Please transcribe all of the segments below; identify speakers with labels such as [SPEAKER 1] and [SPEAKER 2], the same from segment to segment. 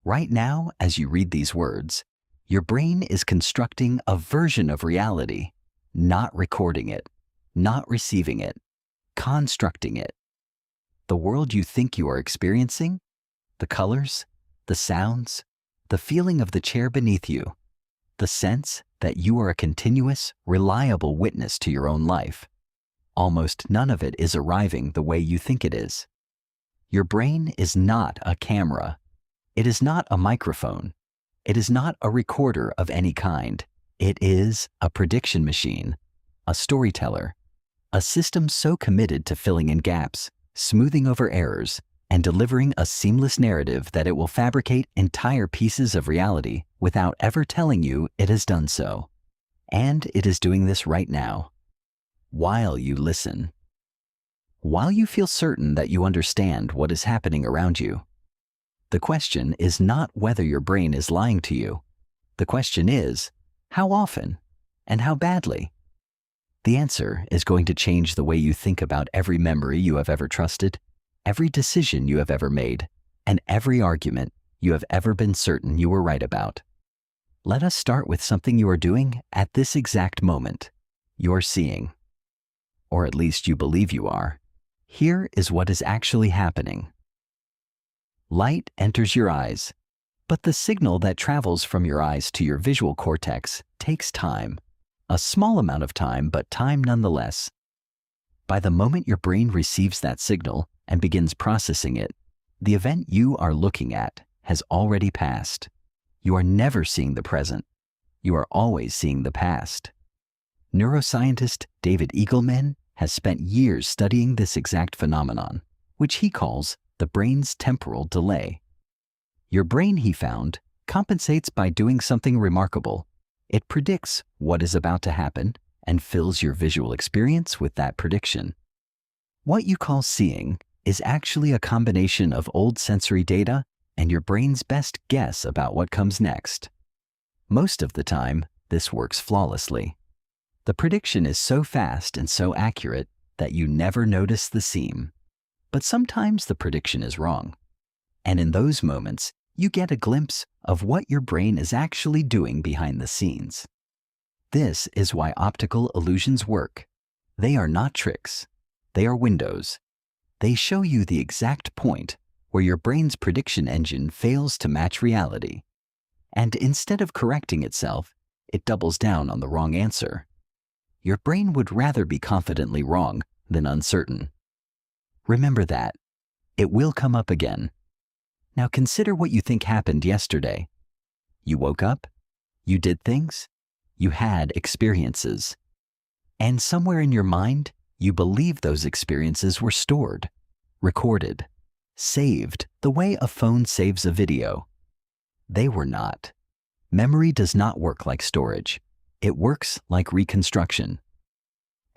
[SPEAKER 1] Right now, as you read these words, your brain is constructing a version of reality, not recording it, not receiving it, constructing it. The world you think you are experiencing, the colors, the sounds, the feeling of the chair beneath you, the sense that you are a continuous, reliable witness to your own life. Almost none of it is arriving the way you think it is. Your brain is not a camera. It is not a microphone. It is not a recorder of any kind. It is a prediction machine, a storyteller, a system so committed to filling in gaps, smoothing over errors, and delivering a seamless narrative that it will fabricate entire pieces of reality without ever telling you it has done so. And it is doing this right now, while you listen. While you feel certain that you understand what is happening around you. The question is not whether your brain is lying to you. The question is, how often and how badly? The answer is going to change the way you think about every memory you have ever trusted, every decision you have ever made, and every argument you have ever been certain you were right about. Let us start with something you are doing at this exact moment. You're seeing. Or at least you believe you are. Here is what is actually happening. Light enters your eyes, but the signal that travels from your eyes to your visual cortex takes time. A small amount of time, but time nonetheless. By the moment your brain receives that signal and begins processing it, the event you are looking at has already passed. You are never seeing the present. You are always seeing the past. Neuroscientist David Eagleman has spent years studying this exact phenomenon, which he calls the brain's temporal delay. Your brain, he found, compensates by doing something remarkable. It predicts what is about to happen and fills your visual experience with that prediction. What you call seeing is actually a combination of old sensory data and your brain's best guess about what comes next. Most of the time, this works flawlessly. The prediction is so fast and so accurate that you never notice the seam. But sometimes the prediction is wrong. And in those moments, you get a glimpse of what your brain is actually doing behind the scenes. This is why optical illusions work. They are not tricks. They are windows. They show you the exact point where your brain's prediction engine fails to match reality. And instead of correcting itself, it doubles down on the wrong answer. Your brain would rather be confidently wrong than uncertain. Remember that. It will come up again. Now consider what you think happened yesterday. You woke up, you did things, you had experiences. And somewhere in your mind, you believe those experiences were stored, recorded, saved the way a phone saves a video. They were not. Memory does not work like storage. It works like reconstruction.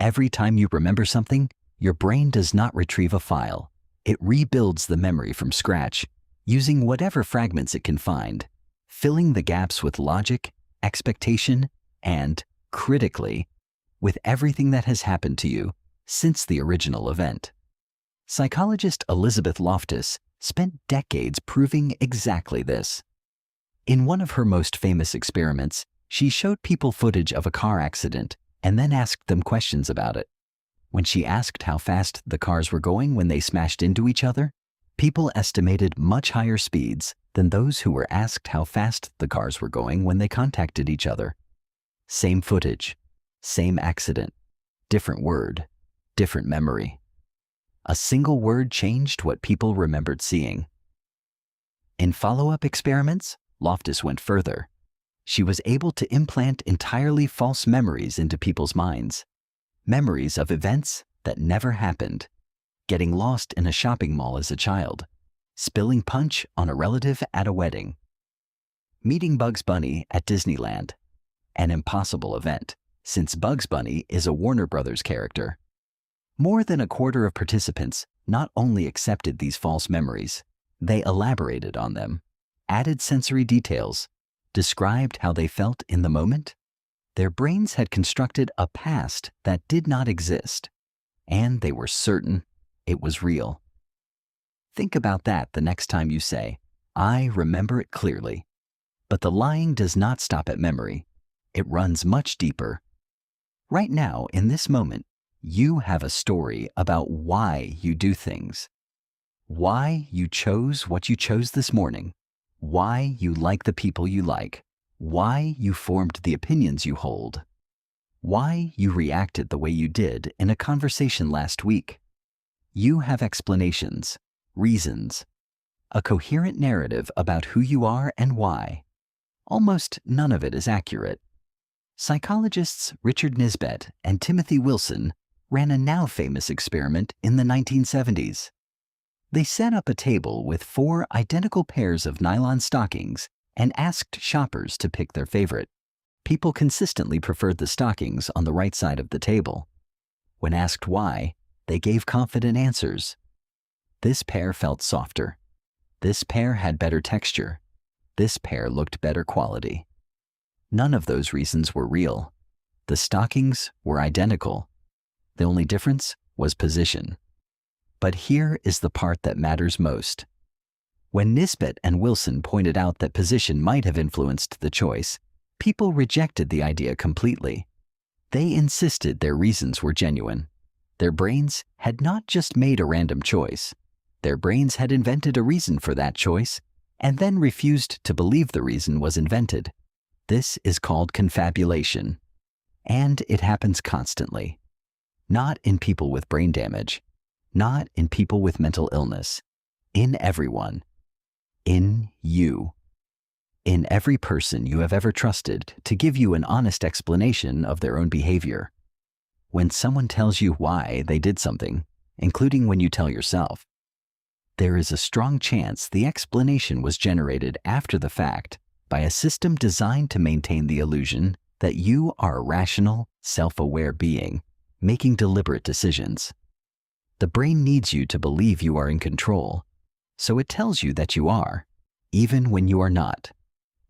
[SPEAKER 1] Every time you remember something, your brain does not retrieve a file. It rebuilds the memory from scratch, using whatever fragments it can find, filling the gaps with logic, expectation, and, critically, with everything that has happened to you since the original event. Psychologist Elizabeth Loftus spent decades proving exactly this. In one of her most famous experiments, she showed people footage of a car accident and then asked them questions about it. When she asked how fast the cars were going when they smashed into each other, people estimated much higher speeds than those who were asked how fast the cars were going when they contacted each other. Same footage, same accident, different word, different memory. A single word changed what people remembered seeing. In follow-up experiments, Loftus went further. She was able to implant entirely false memories into people's minds. Memories of events that never happened. Getting lost in a shopping mall as a child. Spilling punch on a relative at a wedding. Meeting Bugs Bunny at Disneyland. An impossible event, since Bugs Bunny is a Warner Brothers character. More than a quarter of participants not only accepted these false memories, they elaborated on them, added sensory details, described how they felt in the moment. Their brains had constructed a past that did not exist, and they were certain it was real. Think about that the next time you say, I remember it clearly. But the lying does not stop at memory. It runs much deeper. Right now, in this moment, you have a story about why you do things. Why you chose what you chose this morning. Why you like the people you like. Why you formed the opinions you hold. Why you reacted the way you did in a conversation last week. You have explanations, reasons, a coherent narrative about who you are and why. Almost none of it is accurate. Psychologists Richard Nisbett and Timothy Wilson ran a now famous experiment in the 1970s. They set up a table with 4 identical pairs of nylon stockings and asked shoppers to pick their favorite. People consistently preferred the stockings on the right side of the table. When asked why, they gave confident answers. This pair felt softer. This pair had better texture. This pair looked better quality. None of those reasons were real. The stockings were identical. The only difference was position. But here is the part that matters most. When Nisbett and Wilson pointed out that position might have influenced the choice, people rejected the idea completely. They insisted their reasons were genuine. Their brains had not just made a random choice. Their brains had invented a reason for that choice and then refused to believe the reason was invented. This is called confabulation. And it happens constantly. Not in people with brain damage. Not in people with mental illness. In everyone. In you. In every person you have ever trusted to give you an honest explanation of their own behavior. When someone tells you why they did something, including when you tell yourself, there is a strong chance the explanation was generated after the fact by a system designed to maintain the illusion that you are a rational, self-aware being, making deliberate decisions. The brain needs you to believe you are in control, so it tells you that you are, even when you are not.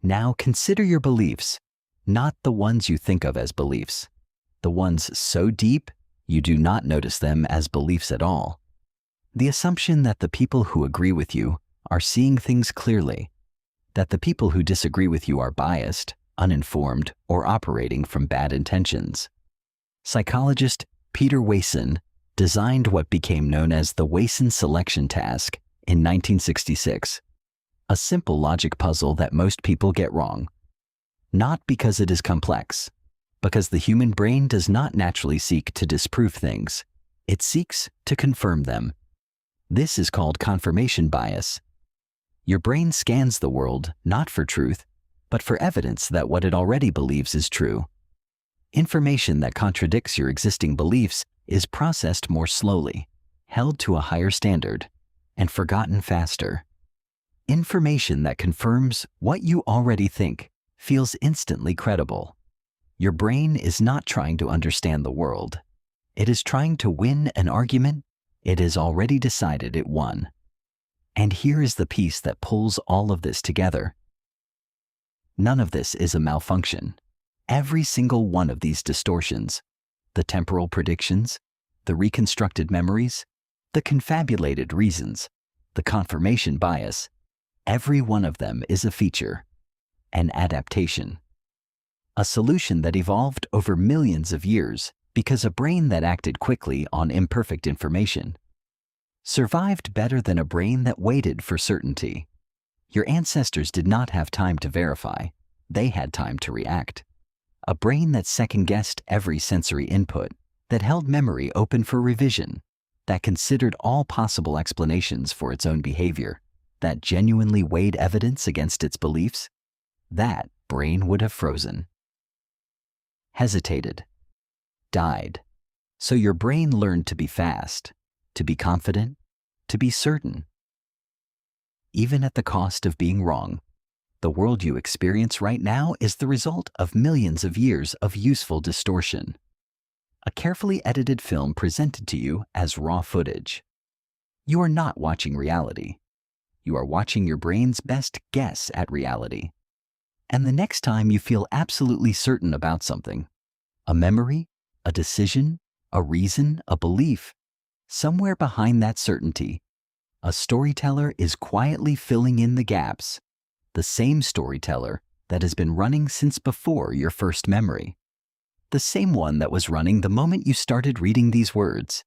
[SPEAKER 1] Now consider your beliefs, not the ones you think of as beliefs, the ones so deep you do not notice them as beliefs at all. The assumption that the people who agree with you are seeing things clearly, that the people who disagree with you are biased, uninformed, or operating from bad intentions. Psychologist Peter Wason designed what became known as the Wason selection task in 1966. A simple logic puzzle that most people get wrong. Not because it is complex, because the human brain does not naturally seek to disprove things. It seeks to confirm them. This is called confirmation bias. Your brain scans the world not for truth, but for evidence that what it already believes is true. Information that contradicts your existing beliefs is processed more slowly, held to a higher standard, and forgotten faster. Information that confirms what you already think feels instantly credible. Your brain is not trying to understand the world. It is trying to win an argument it has already decided it won. And here is the piece that pulls all of this together. None of this is a malfunction. Every single one of these distortions, the temporal predictions, the reconstructed memories, the confabulated reasons, the confirmation bias, every one of them is a feature, an adaptation, a solution that evolved over millions of years because a brain that acted quickly on imperfect information survived better than a brain that waited for certainty. Your ancestors did not have time to verify. They had time to react. A brain that second-guessed every sensory input, that held memory open for revision, that considered all possible explanations for its own behavior, that genuinely weighed evidence against its beliefs, that brain would have frozen. Hesitated. Died. So your brain learned to be fast, to be confident, to be certain. Even at the cost of being wrong. The world you experience right now is the result of millions of years of useful distortion. A carefully edited film presented to you as raw footage. You are not watching reality. You are watching your brain's best guess at reality. And the next time you feel absolutely certain about something, a memory, a decision, a reason, a belief, somewhere behind that certainty, A storyteller is quietly filling in the gaps, the same storyteller that has been running since before your first memory, the same one that was running the moment you started reading these words,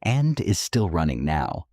[SPEAKER 1] and is still running now.